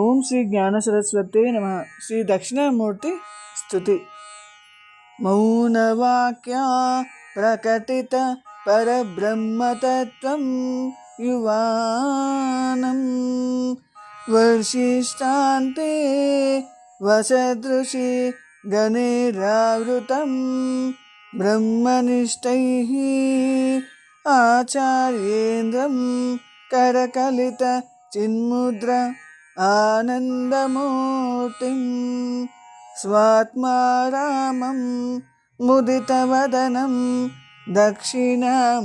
ఓం శ్రీ జ్ఞాన సరస్వతే నమః. శ్రీ దక్షిణామూర్తి స్తుతి. మౌనవాక్య ప్రకటిత పరబ్రహ్మతత్వం యువానం వర్షిష్టాంతే వసదృషి గణేరావృతం బ్రహ్మనిష్టైః ఆచార్యేంద్రం కరకలిత చిన్ముద్ర ఆనందమూర్తిం స్వాత్మారామం ముదితవదనం దక్షిణామూర్తిమీడే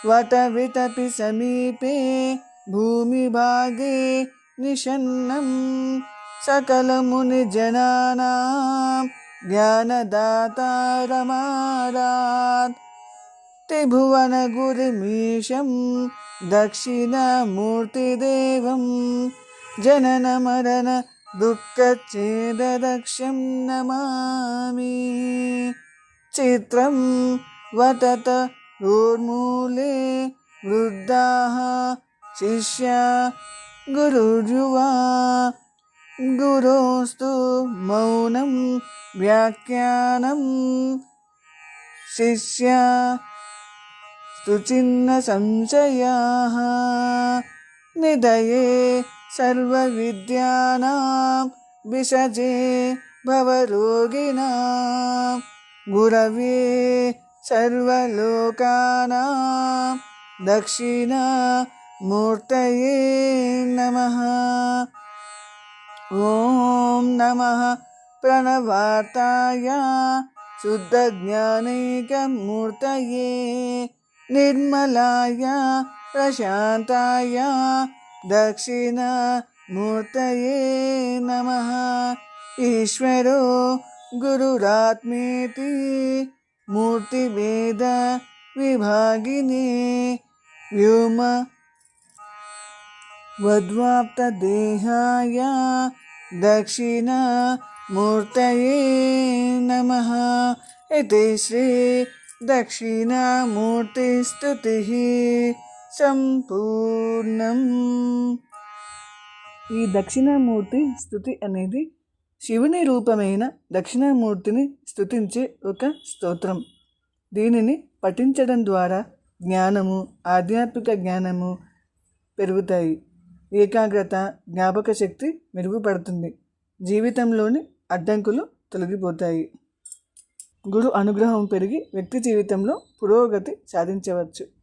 వటవిటపి సమీపే భూమిభాగే నిషన్నం సకలమునిజనానాం జ్ఞానదాతారమారాత్ త్రిభువనగురుమీశం దక్షిణామూర్తిదేవం జనన మరణ దుఃఖచ్ఛేదదక్షం నమామి. చిత్రం వటత ఊర్మూలే వృద్ధాః శిష్యా గురుర్యువా గురోస్తు మౌనం వ్యాఖ్యానం శిష్యా స్తుచిన్న సంశయాః నిధయే సర్వవిద్యానాం విషజే భవరోగిణాం గురవే సర్వలోకానాం దక్షిణామూర్తయే నమః. ఓం నమః ప్రణవార్తాయ శుద్ధజ్ఞానైకమూర్తయే నిర్మలాయ ప్రశాంతాయ దక్షిణామూర్తయే నమః. ఈశ్వరో గురురాత్మేతి మూర్తిభేద విభాగినే వ్యోమ వద్వాప్తదేహాయ దక్షిణామూర్తయే నమః. ఇతి శ్రీ దక్షిణామూర్తి స్తుతిః సంపూర్ణం. ఈ దక్షిణామూర్తి స్తుతి అనేది శివుని రూపమైన దక్షిణామూర్తిని స్తుతించే ఒక స్తోత్రం. దీనిని పఠించడం ద్వారా జ్ఞానము, ఆధ్యాత్మిక జ్ఞానము పెరుగుతాయి. ఏకాగ్రత, జ్ఞాపక శక్తి మెరుగుపడుతుంది. జీవితంలోని అడ్డంకులు తొలగిపోతాయి. గురు అనుగ్రహం పెరిగి వ్యక్తి జీవితంలో పురోగతి సాధించవచ్చు.